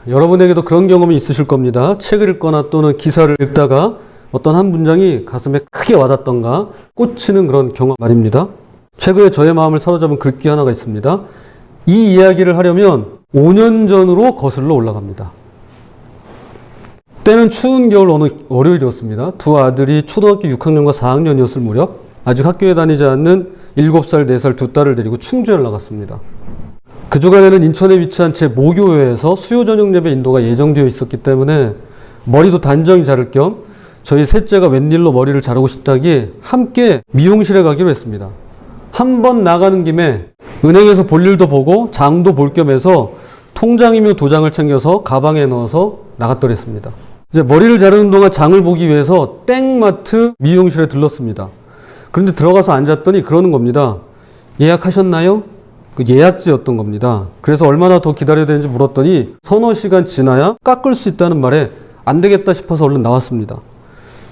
여러분에게도 그런 경험이 있으실 겁니다. 책을 읽거나 또는 기사를 읽다가 어떤 한 문장이 가슴에 크게 와닿던가 꽂히는 그런 경험 말입니다. 최근에 저의 마음을 사로잡은 글귀 하나가 있습니다. 이 이야기를 하려면 5년 전으로 거슬러 올라갑니다. 때는 추운 겨울 어느 월요일이었습니다. 두 아들이 초등학교 6학년과 4학년이었을 무렵 아직 학교에 다니지 않는 7살, 4살 두 딸을 데리고 충주에 나갔습니다. 그 주간에는 인천에 위치한 제 모교회에서 수요 저녁 예배 인도가 예정되어 있었기 때문에 머리도 단정히 자를 겸 저희 셋째가 웬일로 머리를 자르고 싶다기에 함께 미용실에 가기로 했습니다. 한 번 나가는 김에 은행에서 볼 일도 보고 장도 볼 겸 해서 통장이며 도장을 챙겨서 가방에 넣어서 나갔더랬습니다. 이제 머리를 자르는 동안 장을 보기 위해서 땡마트 미용실에 들렀습니다. 그런데 들어가서 앉았더니 그러는 겁니다. 예약하셨나요? 그 예약제였던 겁니다. 그래서 얼마나 더 기다려야 되는지 물었더니 서너 시간 지나야 깎을 수 있다는 말에 안 되겠다 싶어서 얼른 나왔습니다.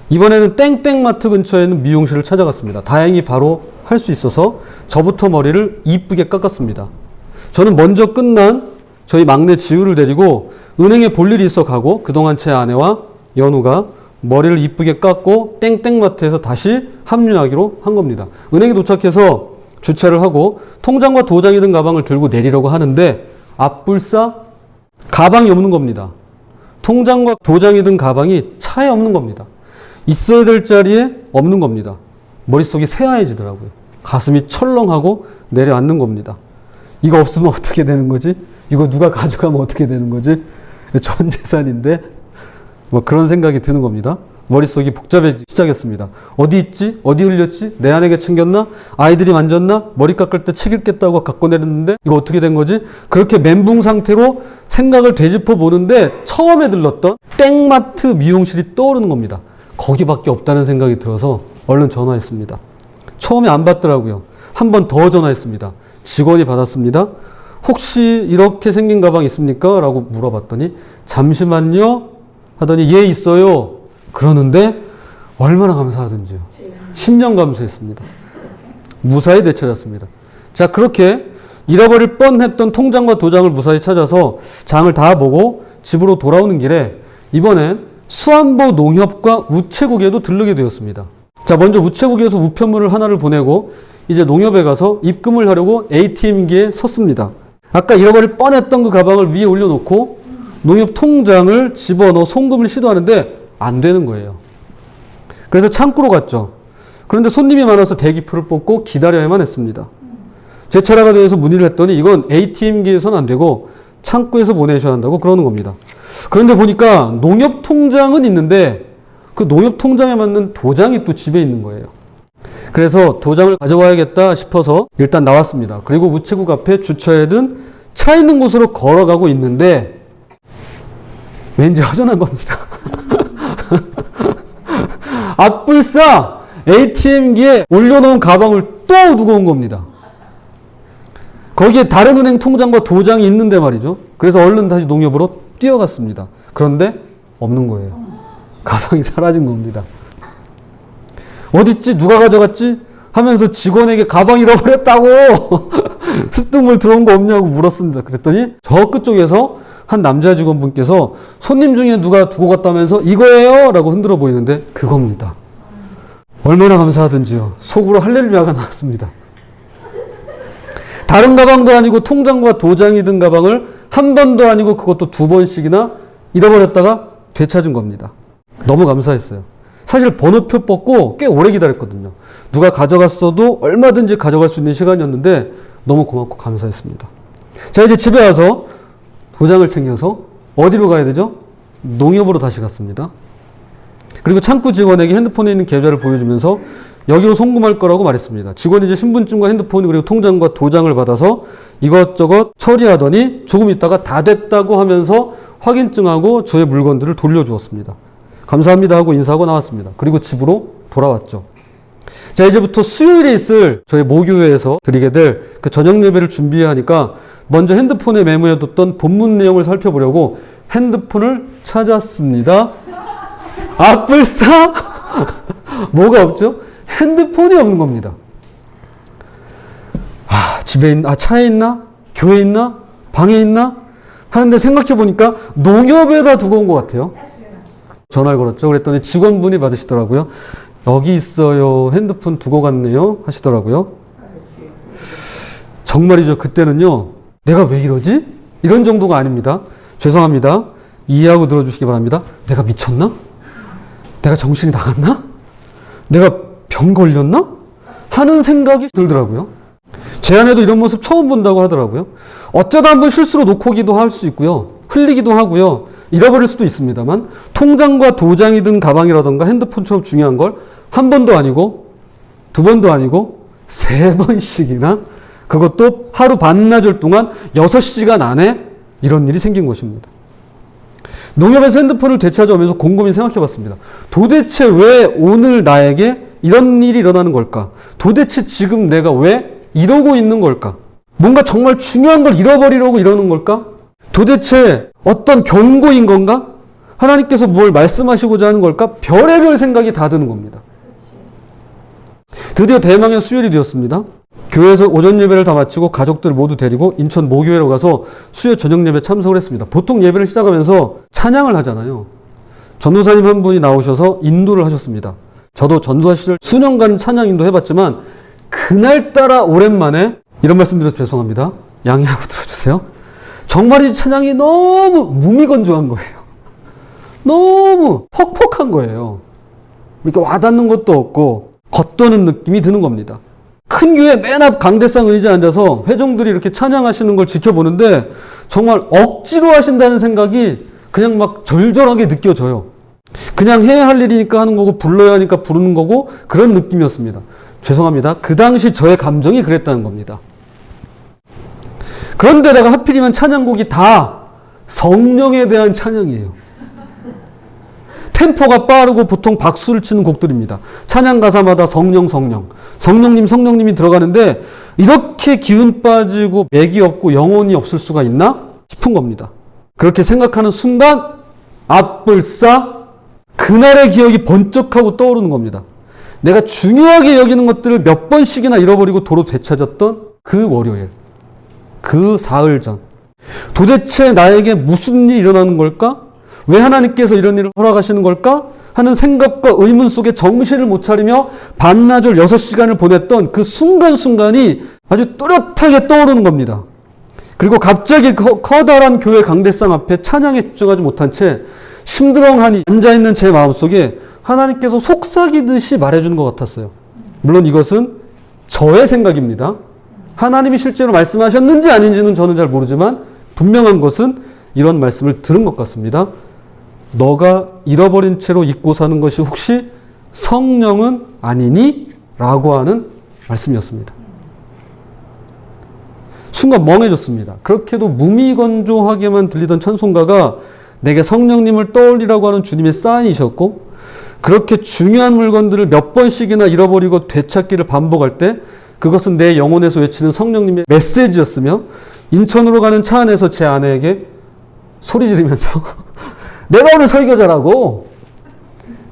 이번에는 땡땡마트 근처에 있는 미용실을 찾아갔습니다. 다행히 바로 할 수 있어서 저부터 머리를 이쁘게 깎았습니다. 저는 먼저 끝난 저희 막내 지우를 데리고 은행에 볼 일이 있어 가고 그동안 제 아내와 연우가 머리를 이쁘게 깎고 땡땡마트에서 다시 합류하기로 한 겁니다. 은행에 도착해서 주차를 하고 통장과 도장이 든 가방을 들고 내리려고 하는데 앞불싸 가방이 없는 겁니다. 통장과 도장이 든 가방이 차에 없는 겁니다. 있어야 될 자리에 없는 겁니다. 머릿속이 새하얘지더라고요. 가슴이 철렁하고 내려앉는 겁니다. 이거 없으면 어떻게 되는 거지? 이거 누가 가져가면 어떻게 되는 거지? 전 재산인데? 뭐 그런 생각이 드는 겁니다. 머릿속이 복잡해지기 시작했습니다. 어디 있지? 어디 흘렸지? 내 아내가 챙겼나? 아이들이 만졌나? 머리 깎을 때 책 읽겠다고 갖고 내렸는데 이거 어떻게 된 거지? 그렇게 멘붕 상태로 생각을 되짚어 보는데 처음에 들렀던 땡마트 미용실이 떠오르는 겁니다. 거기밖에 없다는 생각이 들어서 얼른 전화했습니다. 처음에 안 받더라고요. 한 번 더 전화했습니다. 직원이 받았습니다. 혹시 이렇게 생긴 가방 있습니까? 라고 물어봤더니 잠시만요 하더니 예 있어요. 그러는데 얼마나 감사하든지요. 10년 감사했습니다. 무사히 되찾았습니다. 자, 그렇게 잃어버릴 뻔했던 통장과 도장을 무사히 찾아서 장을 다 보고 집으로 돌아오는 길에 이번엔 수안보 농협과 우체국에도 들르게 되었습니다. 자, 먼저 우체국에서 우편물을 하나를 보내고 이제 농협에 가서 입금을 하려고 ATM기에 섰습니다. 아까 잃어버릴 뻔했던 그 가방을 위에 올려놓고 농협 통장을 집어넣어 송금을 시도하는데 안 되는 거예요. 그래서 창구로 갔죠. 그런데 손님이 많아서 대기표를 뽑고 기다려야만 했습니다. 제 차례가 되어서 문의를 했더니 이건 ATM기에서는 안 되고 창구에서 보내셔야 한다고 그러는 겁니다. 그런데 보니까 농협 통장은 있는데 그 농협 통장에 맞는 도장이 또 집에 있는 거예요. 그래서 도장을 가져와야겠다 싶어서 일단 나왔습니다. 그리고 우체국 앞에 주차해둔 차 있는 곳으로 걸어가고 있는데 왠지 허전한 겁니다. 앞불싸 ATM기에 올려놓은 가방을 또 두고 온 겁니다. 거기에 다른 은행 통장과 도장이 있는데 말이죠. 그래서 얼른 다시 농협으로 뛰어갔습니다. 그런데 없는 거예요. 가방이 사라진 겁니다. 어딨지? 누가 가져갔지? 하면서 직원에게 가방 잃어버렸다고 습득물 들어온 거 없냐고 물었습니다. 그랬더니 저 끝쪽에서 한 남자 직원분께서 손님 중에 누가 두고 갔다면서 이거예요? 라고 흔들어 보이는데 그겁니다. 얼마나 감사하든지요. 속으로 할렐루야가 나왔습니다. 다른 가방도 아니고 통장과 도장이 든 가방을 한 번도 아니고 그것도 두 번씩이나 잃어버렸다가 되찾은 겁니다. 너무 감사했어요. 사실 번호표 뽑고 꽤 오래 기다렸거든요. 누가 가져갔어도 얼마든지 가져갈 수 있는 시간이었는데 너무 고맙고 감사했습니다. 자, 이제 집에 와서 도장을 챙겨서 어디로 가야 되죠? 농협으로 다시 갔습니다. 그리고 창구 직원에게 핸드폰에 있는 계좌를 보여주면서 여기로 송금할 거라고 말했습니다. 직원이 이제 신분증과 핸드폰 그리고 통장과 도장을 받아서 이것저것 처리하더니 조금 있다가 다 됐다고 하면서 확인증하고 저의 물건들을 돌려주었습니다. 감사합니다 하고 인사하고 나왔습니다. 그리고 집으로 돌아왔죠. 자, 이제부터 수요일에 있을 저희 모교회에서 드리게 될 그 저녁 예배를 준비해야 하니까 먼저 핸드폰에 메모해뒀던 본문 내용을 살펴보려고 핸드폰을 찾았습니다. 앞불싸 뭐가 없죠? 핸드폰이 없는 겁니다. 집에 있나? 차에 있나? 교회에 있나? 방에 있나? 하는데 생각해보니까 농협에다 두고 온 것 같아요. 전화를 걸었죠. 그랬더니 직원분이 받으시더라고요. 여기 있어요. 핸드폰 두고 갔네요. 하시더라고요. 정말이죠. 그때는요. 내가 왜 이러지? 이런 정도가 아닙니다. 죄송합니다. 이해하고 들어주시기 바랍니다. 내가 미쳤나? 내가 정신이 나갔나? 내가 병 걸렸나? 하는 생각이 들더라고요. 제 아내도 이런 모습 처음 본다고 하더라고요. 어쩌다 한번 실수로 놓고기도 할 수 있고요. 흘리기도 하고요. 잃어버릴 수도 있습니다만 통장과 도장이 든 가방이라던가 핸드폰처럼 중요한 걸 한 번도 아니고 두 번도 아니고 3번씩이나 그것도 하루 반나절 동안 6시간 안에 이런 일이 생긴 것입니다. 농협에서 핸드폰을 되찾아오면서 곰곰이 생각해 봤습니다. 도대체 왜 오늘 나에게 이런 일이 일어나는 걸까? 도대체 지금 내가 왜 이러고 있는 걸까? 뭔가 정말 중요한 걸 잃어버리려고 이러는 걸까? 도대체 어떤 경고인 건가? 하나님께서 뭘 말씀하시고자 하는 걸까? 별의별 생각이 다 드는 겁니다. 드디어 대망의 수요일이 되었습니다. 교회에서 오전 예배를 다 마치고 가족들을 모두 데리고 인천 모교회로 가서 수요 저녁 예배 참석을 했습니다. 보통 예배를 시작하면서 찬양을 하잖아요. 전도사님 한 분이 나오셔서 인도를 하셨습니다. 저도 전도사 시절 수년간 찬양 인도 해봤지만 그날따라 오랜만에 이런 말씀 드려서 죄송합니다. 양해하고 들어주세요. 정말 이 찬양이 너무 무미건조한 거예요. 너무 퍽퍽한 거예요. 이렇게 와닿는 것도 없고 겉도는 느낌이 드는 겁니다. 큰 교회 맨 앞 강대상 의자에 앉아서 회종들이 이렇게 찬양하시는 걸 지켜보는데 정말 억지로 하신다는 생각이 그냥 막 절절하게 느껴져요. 그냥 해야 할 일이니까 하는 거고 불러야 하니까 부르는 거고 그런 느낌이었습니다. 죄송합니다. 그 당시 저의 감정이 그랬다는 겁니다. 그런데다가 하필이면 찬양곡이 다 성령에 대한 찬양이에요. 템포가 빠르고 보통 박수를 치는 곡들입니다. 찬양 가사마다 성령님이 들어가는데 이렇게 기운 빠지고 맥이 없고 영혼이 없을 수가 있나 싶은 겁니다. 그렇게 생각하는 순간 앞불싸 그날의 기억이 번쩍하고 떠오르는 겁니다. 내가 중요하게 여기는 것들을 몇 번씩이나 잃어버리고 도로 되찾았던 그 월요일, 그 사흘 전. 도대체 나에게 무슨 일이 일어나는 걸까? 왜 하나님께서 이런 일을 허락하시는 걸까? 하는 생각과 의문 속에 정신을 못 차리며 반나절 6시간을 보냈던 그 순간순간이 아주 뚜렷하게 떠오르는 겁니다. 그리고 갑자기 커다란 교회 강대상 앞에 찬양에 집중하지 못한 채 심드렁하니 앉아있는 제 마음속에 하나님께서 속삭이듯이 말해주는 것 같았어요. 물론 이것은 저의 생각입니다. 하나님이 실제로 말씀하셨는지 아닌지는 저는 잘 모르지만 분명한 것은 이런 말씀을 들은 것 같습니다. 너가 잃어버린 채로 잊고 사는 것이 혹시 성령은 아니니? 라고 하는 말씀이었습니다. 순간 멍해졌습니다. 그렇게도 무미건조하게만 들리던 찬송가가 내게 성령님을 떠올리라고 하는 주님의 사인이셨고 그렇게 중요한 물건들을 몇 번씩이나 잃어버리고 되찾기를 반복할 때 그것은 내 영혼에서 외치는 성령님의 메시지였으며 인천으로 가는 차 안에서 제 아내에게 소리 지르면서 내가 오늘 설교자라고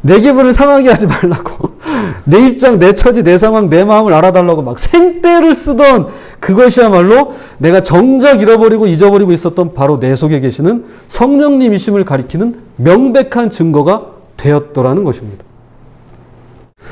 내 기분을 상하게 하지 말라고 내 입장, 내 처지, 내 상황, 내 마음을 알아달라고 막 생떼를 쓰던 그것이야말로 내가 정작 잃어버리고 잊어버리고 있었던 바로 내 속에 계시는 성령님이심을 가리키는 명백한 증거가 되었더라는 것입니다.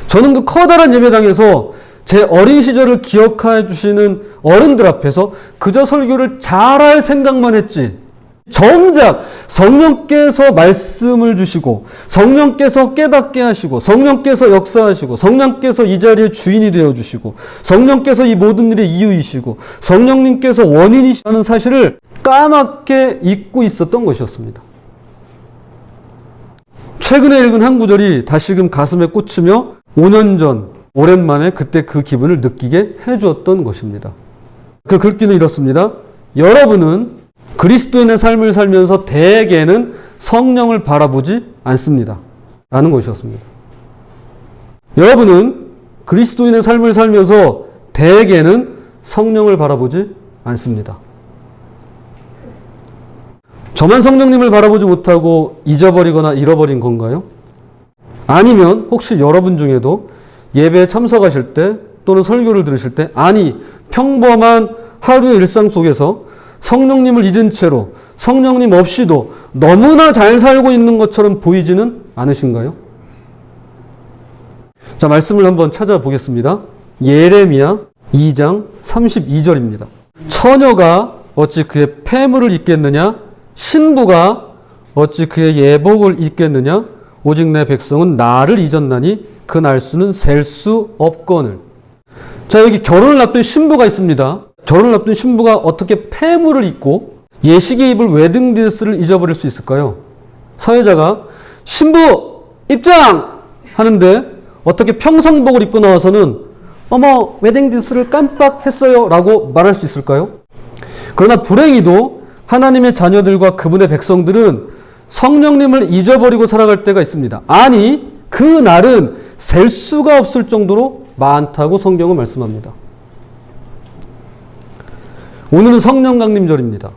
저는 그 커다란 예배당에서 제 어린 시절을 기억해 주시는 어른들 앞에서 그저 설교를 잘할 생각만 했지 정작 성령께서 말씀을 주시고 성령께서 깨닫게 하시고 성령께서 역사하시고 성령께서 이 자리의 주인이 되어주시고 성령께서 이 모든 일의 이유이시고 성령님께서 원인이시라는 사실을 까맣게 잊고 있었던 것이었습니다. 최근에 읽은 한 구절이 다시금 가슴에 꽂히며 5년 전 오랜만에 그때 그 기분을 느끼게 해주었던 것입니다. 그 글귀는 이렇습니다. 여러분은 그리스도인의 삶을 살면서 대개는 성령을 바라보지 않습니다. 라는 것이었습니다. 여러분은 그리스도인의 삶을 살면서 대개는 성령을 바라보지 않습니다. 저만 성령님을 바라보지 못하고 잊어버리거나 잃어버린 건가요? 아니면 혹시 여러분 중에도 예배에 참석하실 때 또는 설교를 들으실 때 아니 평범한 하루의 일상 속에서 성령님을 잊은 채로 성령님 없이도 너무나 잘 살고 있는 것처럼 보이지는 않으신가요? 자, 말씀을 한번 찾아보겠습니다. 예레미야 2장 32절입니다. 처녀가 어찌 그의 폐물을 입겠느냐? 신부가 어찌 그의 예복을 입겠느냐? 오직 내 백성은 나를 잊었나니 그 날수는 셀 수 없거늘. 자, 여기 결혼을 앞둔 신부가 있습니다. 결혼을 앞둔 신부가 어떻게 폐물을 입고 예식에 입을 웨딩드레스를 잊어버릴 수 있을까요? 사회자가 신부 입장! 하는데 어떻게 평상복을 입고 나와서는 어머 웨딩드레스를 깜빡했어요 라고 말할 수 있을까요? 그러나 불행히도 하나님의 자녀들과 그분의 백성들은 성령님을 잊어버리고 살아갈 때가 있습니다. 아니 그 날은 셀 수가 없을 정도로 많다고 성경은 말씀합니다. 오늘은 성령 강림절입니다.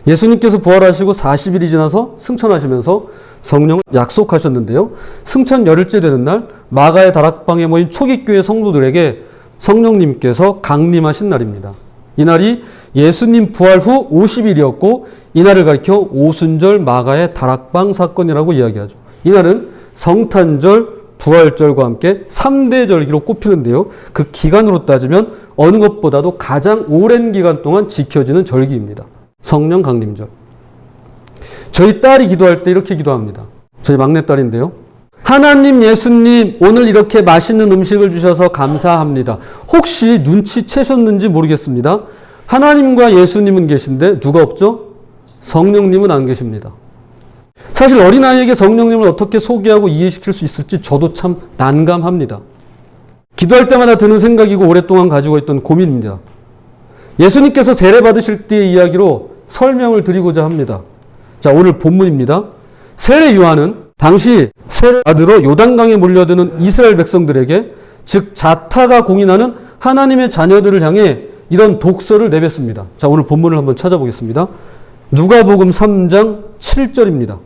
예수님께서 부활하시고 40일이 지나서 승천하시면서 성령을 약속하셨는데요. 승천 열흘째 되는 날 마가의 다락방에 모인 초기교회 성도들에게 성령님께서 강림하신 날입니다. 이 날이 예수님 부활 후 50일이었고 이 날을 가리켜 오순절 마가의 다락방 사건이라고 이야기하죠. 이 날은 성탄절, 부활절과 함께 3대 절기로 꼽히는데요. 그 기간으로 따지면 어느 것보다도 가장 오랜 기간 동안 지켜지는 절기입니다. 성령 강림절. 저희 딸이 기도할 때 이렇게 기도합니다. 저희 막내딸인데요. 하나님 예수님 오늘 이렇게 맛있는 음식을 주셔서 감사합니다. 혹시 눈치채셨는지 모르겠습니다. 하나님과 예수님은 계신데 누가 없죠? 성령님은 안 계십니다. 사실 어린아이에게 성령님을 어떻게 소개하고 이해시킬 수 있을지 저도 참 난감합니다. 기도할 때마다 드는 생각이고 오랫동안 가지고 있던 고민입니다. 예수님께서 세례 받으실 때의 이야기로 설명을 드리고자 합니다. 자, 오늘 본문입니다. 세례 요한은 당시 세례 받으러 요단강에 몰려드는 이스라엘 백성들에게 즉 자타가 공인하는 하나님의 자녀들을 향해 이런 독서를 내뱉습니다. 자, 오늘 본문을 한번 찾아보겠습니다. 누가복음 3장 7절입니다.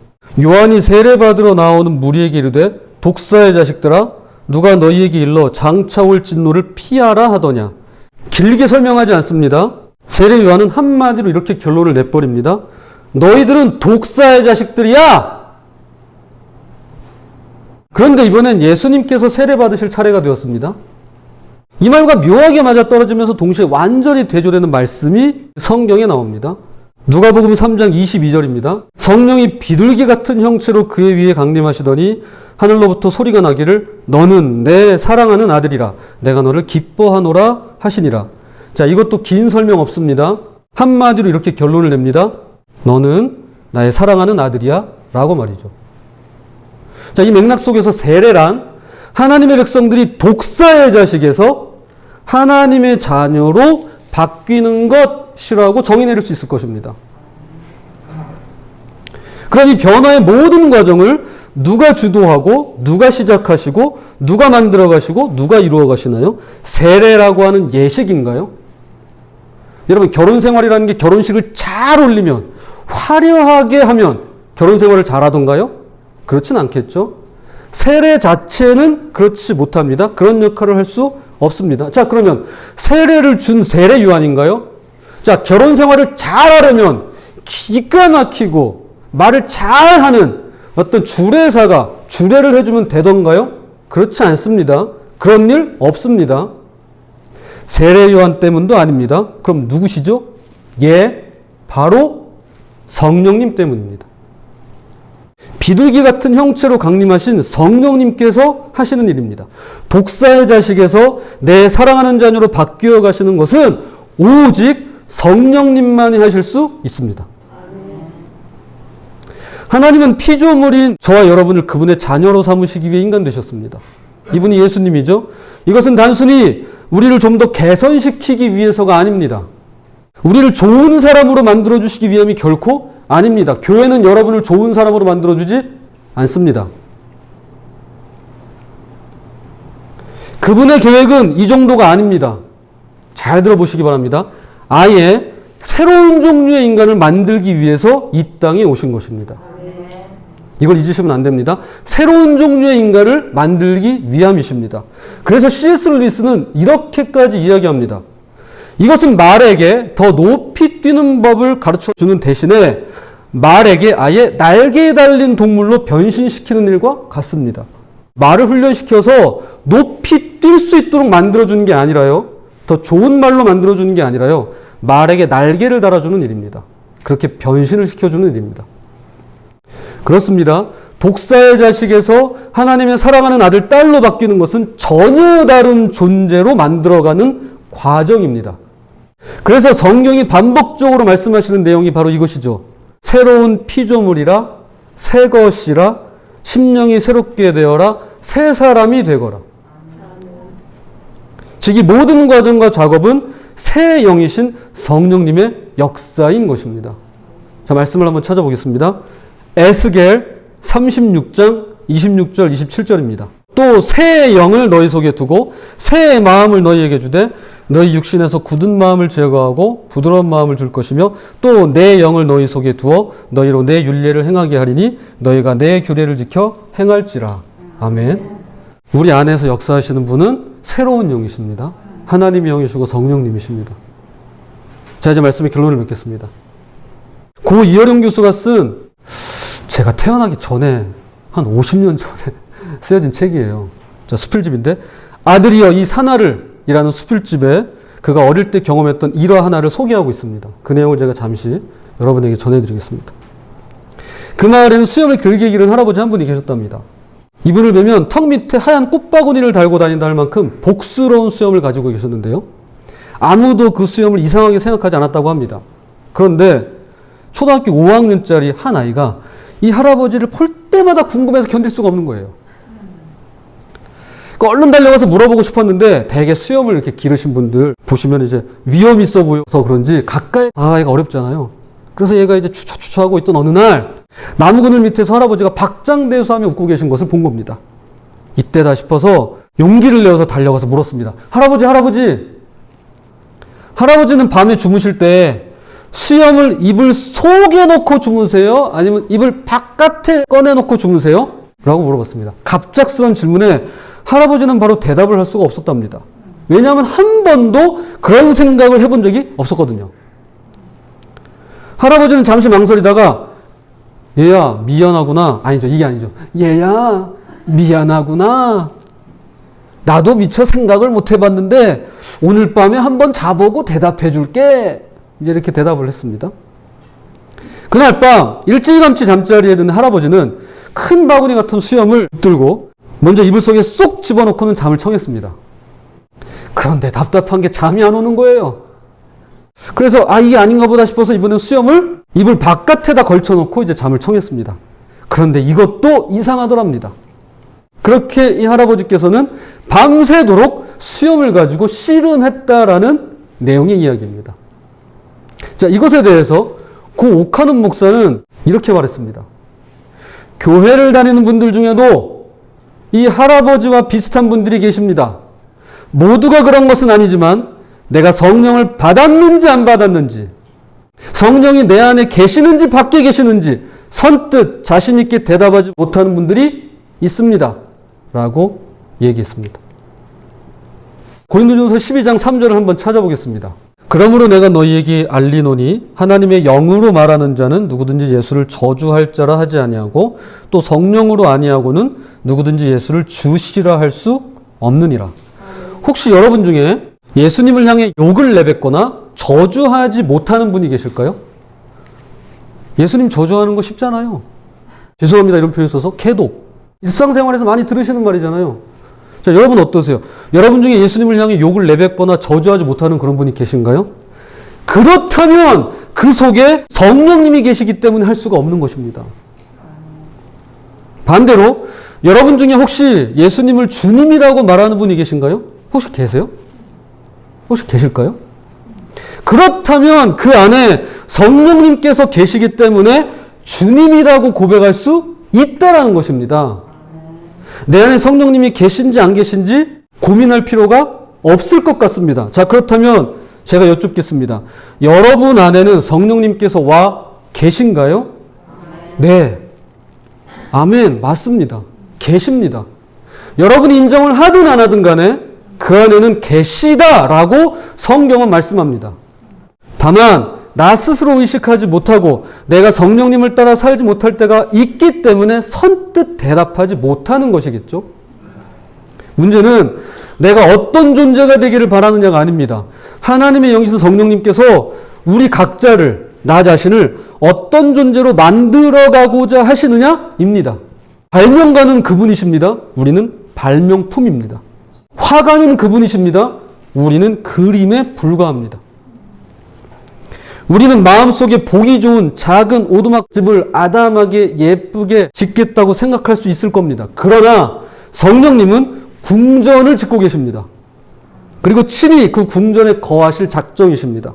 요한이 세례 받으러 나오는 무리에게 이르되 독사의 자식들아 누가 너희에게 일러 장차 올 진노를 피하라 하더냐. 길게 설명하지 않습니다. 세례 요한은 한마디로 이렇게 결론을 내버립니다. 너희들은 독사의 자식들이야! 그런데 이번엔 예수님께서 세례 받으실 차례가 되었습니다. 이 말과 묘하게 맞아떨어지면서 동시에 완전히 대조되는 말씀이 성경에 나옵니다. 누가복음 3장 22절입니다. 성령이 비둘기 같은 형체로 그의 위에 강림하시더니 하늘로부터 소리가 나기를 너는 내 사랑하는 아들이라 내가 너를 기뻐하노라 하시니라. 자, 이것도 긴 설명 없습니다. 한마디로 이렇게 결론을 냅니다. 너는 나의 사랑하는 아들이야 라고 말이죠. 자, 이 맥락 속에서 세례란 하나님의 백성들이 독사의 자식에서 하나님의 자녀로 바뀌는 것이라고 정의 내릴 수 있을 것입니다. 그럼 이 변화의 모든 과정을 누가 주도하고 누가 시작하시고 누가 만들어 가시고 누가 이루어 가시나요? 세례라고 하는 예식인가요? 여러분, 결혼 생활이라는 게 결혼식을 잘 올리면 화려하게 하면 결혼 생활을 잘하던가요? 그렇진 않겠죠. 세례 자체는 그렇지 못합니다. 그런 역할을 할 수 없습니다. 자, 그러면 세례를 준 세례 요한인가요? 자, 결혼 생활을 잘하려면 기가 막히고 말을 잘하는 어떤 주례사가 주례를 해주면 되던가요? 그렇지 않습니다. 그런 일 없습니다. 세례 요한 때문도 아닙니다. 그럼 누구시죠? 예, 바로 성령님 때문입니다. 비둘기 같은 형체로 강림하신 성령님께서 하시는 일입니다. 독사의 자식에서 내 사랑하는 자녀로 바뀌어 가시는 것은 오직 성령님만이 하실 수 있습니다. 하나님은 피조물인 저와 여러분을 그분의 자녀로 삼으시기 위해 인간 되셨습니다. 이분이 예수님이죠. 이것은 단순히 우리를 좀 더 개선시키기 위해서가 아닙니다. 우리를 좋은 사람으로 만들어주시기 위함이 결코 아닙니다. 교회는 여러분을 좋은 사람으로 만들어주지 않습니다. 그분의 계획은 이 정도가 아닙니다. 잘 들어보시기 바랍니다. 아예 새로운 종류의 인간을 만들기 위해서 이 땅에 오신 것입니다. 이걸 잊으시면 안 됩니다. 새로운 종류의 인간을 만들기 위함이십니다. 그래서 C.S. 루이스는 이렇게까지 이야기합니다. 이것은 말에게 더 높이 뛰는 법을 가르쳐 주는 대신에 말에게 아예 날개에 달린 동물로 변신시키는 일과 같습니다. 말을 훈련시켜서 높이 뛸 수 있도록 만들어주는 게 아니라요. 더 좋은 말로 만들어주는 게 아니라요. 말에게 날개를 달아주는 일입니다. 그렇게 변신을 시켜주는 일입니다. 그렇습니다. 독사의 자식에서 하나님의 사랑하는 아들, 딸로 바뀌는 것은 전혀 다른 존재로 만들어가는 과정입니다. 그래서 성경이 반복적으로 말씀하시는 내용이 바로 이것이죠. 새로운 피조물이라, 새 것이라, 심령이 새롭게 되어라, 새 사람이 되거라. 즉, 이 모든 과정과 작업은 새 영이신 성령님의 역사인 것입니다. 자, 말씀을 한번 찾아보겠습니다. 에스겔 36장 26절 27절입니다. 또 새 영을 너희 속에 두고 새 마음을 너희에게 주되 너희 육신에서 굳은 마음을 제거하고 부드러운 마음을 줄 것이며 또 내 영을 너희 속에 두어 너희로 내 율례를 행하게 하리니 너희가 내 규례를 지켜 행할지라. 아멘. 우리 안에서 역사하시는 분은 새로운 영이십니다. 하나님의 영이시고 성령님이십니다. 자, 이제 말씀의 결론을 맺겠습니다. 고 이어령 교수가 쓴, 제가 태어나기 전에 한 50년 전에 쓰여진 책이에요. 자, 수필집인데 아들이여 이 사나를 이라는 수필집에 그가 어릴 때 경험했던 일화 하나를 소개하고 있습니다. 그 내용을 제가 잠시 여러분에게 전해드리겠습니다. 그 마을에는 수염을 길게 기른 할아버지 한 분이 계셨답니다. 이분을 뵈면 턱 밑에 하얀 꽃바구니를 달고 다닌다 할 만큼 복스러운 수염을 가지고 계셨는데요. 아무도 그 수염을 이상하게 생각하지 않았다고 합니다. 그런데 초등학교 5학년짜리 한 아이가 이 할아버지를 볼 때마다 궁금해서 견딜 수가 없는 거예요. 얼른 달려가서 물어보고 싶었는데 대개 수염을 이렇게 기르신 분들 보시면 이제 위험이 있어 보여서 그런지 가까이 다가가기가 어렵잖아요. 그래서 얘가 이제 추처추처하고 있던 어느 날 나무 그늘 밑에서 할아버지가 박장대소하며 웃고 계신 것을 본 겁니다. 이때다 싶어서 용기를 내어서 달려가서 물었습니다. 할아버지, 할아버지. 할아버지는 밤에 주무실 때 수염을 이불 속에 넣고 주무세요? 아니면 이불 바깥에 꺼내놓고 주무세요? 라고 물어봤습니다. 갑작스런 질문에 할아버지는 바로 대답을 할 수가 없었답니다. 왜냐하면 한 번도 그런 생각을 해본 적이 없었거든요. 할아버지는 잠시 망설이다가 얘야 미안하구나. 아니죠, 이게 아니죠. 얘야 미안하구나. 나도 미처 생각을 못 해봤는데 오늘 밤에 한번 자보고 대답해 줄게. 이제 이렇게 대답을 했습니다. 그날 밤 일찌감치 잠자리에 든 할아버지는 큰 바구니 같은 수염을 들고 먼저 이불 속에 쏙 집어넣고는 잠을 청했습니다. 그런데 답답한 게 잠이 안 오는 거예요. 그래서 이게 아닌가 보다 싶어서 이번엔 수염을 이불 바깥에다 걸쳐놓고 이제 잠을 청했습니다. 그런데 이것도 이상하더랍니다. 그렇게 이 할아버지께서는 밤새도록 수염을 가지고 씨름했다라는 내용의 이야기입니다. 자, 이것에 대해서 고 오카는 목사는 이렇게 말했습니다. 교회를 다니는 분들 중에도 이 할아버지와 비슷한 분들이 계십니다. 모두가 그런 것은 아니지만 내가 성령을 받았는지 안 받았는지, 성령이 내 안에 계시는지 밖에 계시는지 선뜻 자신 있게 대답하지 못하는 분들이 있습니다. 라고 얘기했습니다. 고린도전서 12장 3절을 한번 찾아보겠습니다. 그러므로 내가 너희에게 알리노니 하나님의 영으로 말하는 자는 누구든지 예수를 저주할 자라 하지 아니하고 또 성령으로 아니하고는 누구든지 예수를 주시라 할 수 없느니라. 혹시 여러분 중에 예수님을 향해 욕을 내뱉거나 저주하지 못하는 분이 계실까요? 예수님 저주하는 거 쉽잖아요. 죄송합니다 이런 표현 써서 개독. 일상생활에서 많이 들으시는 말이잖아요. 자, 여러분 어떠세요? 여러분 중에 예수님을 향해 욕을 내뱉거나 저주하지 못하는 그런 분이 계신가요? 그렇다면 그 속에 성령님이 계시기 때문에 할 수가 없는 것입니다. 반대로 여러분 중에 혹시 예수님을 주님이라고 말하는 분이 계신가요? 혹시 계세요? 혹시 계실까요? 그렇다면 그 안에 성령님께서 계시기 때문에 주님이라고 고백할 수 있다라는 것입니다. 내 안에 성령님이 계신지 안 계신지 고민할 필요가 없을 것 같습니다. 자, 그렇다면 제가 여쭙겠습니다. 여러분 안에는 성령님께서 와 계신가요? 네. 아멘. 맞습니다. 계십니다. 여러분이 인정을 하든 안 하든 간에 그 안에는 계시다라고 성경은 말씀합니다. 다만 나 스스로 의식하지 못하고 내가 성령님을 따라 살지 못할 때가 있기 때문에 선뜻 대답하지 못하는 것이겠죠. 문제는 내가 어떤 존재가 되기를 바라느냐가 아닙니다. 하나님의 영이신 성령님께서 우리 각자를, 나 자신을 어떤 존재로 만들어가고자 하시느냐입니다. 발명가는 그분이십니다. 우리는 발명품입니다. 화가는 그분이십니다. 우리는 그림에 불과합니다. 우리는 마음속에 보기 좋은 작은 오두막집을 아담하게 예쁘게 짓겠다고 생각할 수 있을 겁니다. 그러나 성령님은 궁전을 짓고 계십니다. 그리고 친히 그 궁전에 거하실 작정이십니다.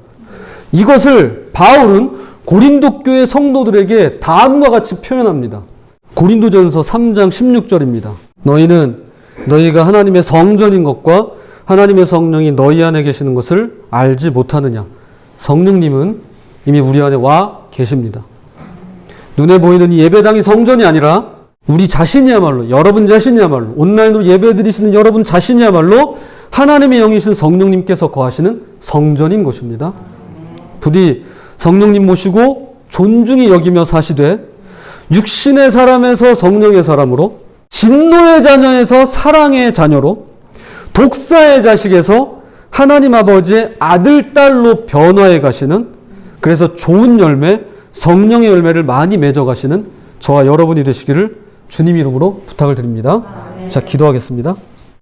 이것을 바울은 고린도 교회 성도들에게 다음과 같이 표현합니다. 고린도전서 3장 16절입니다. 너희는 너희가 하나님의 성전인 것과 하나님의 성령이 너희 안에 계시는 것을 알지 못하느냐. 성령님은 이미 우리 안에 와 계십니다. 눈에 보이는 이 예배당이 성전이 아니라 우리 자신이야말로, 여러분 자신이야말로, 온라인으로 예배드리시는 여러분 자신이야말로 하나님의 영이신 성령님께서 거하시는 성전인 것입니다. 부디 성령님 모시고 존중히 여기며 사시되 육신의 사람에서 성령의 사람으로, 진노의 자녀에서 사랑의 자녀로, 독사의 자식에서 하나님 아버지의 아들, 딸로 변화해 가시는, 그래서 좋은 열매, 성령의 열매를 많이 맺어 가시는 저와 여러분이 되시기를 주님 이름으로 부탁을 드립니다. 자, 기도하겠습니다.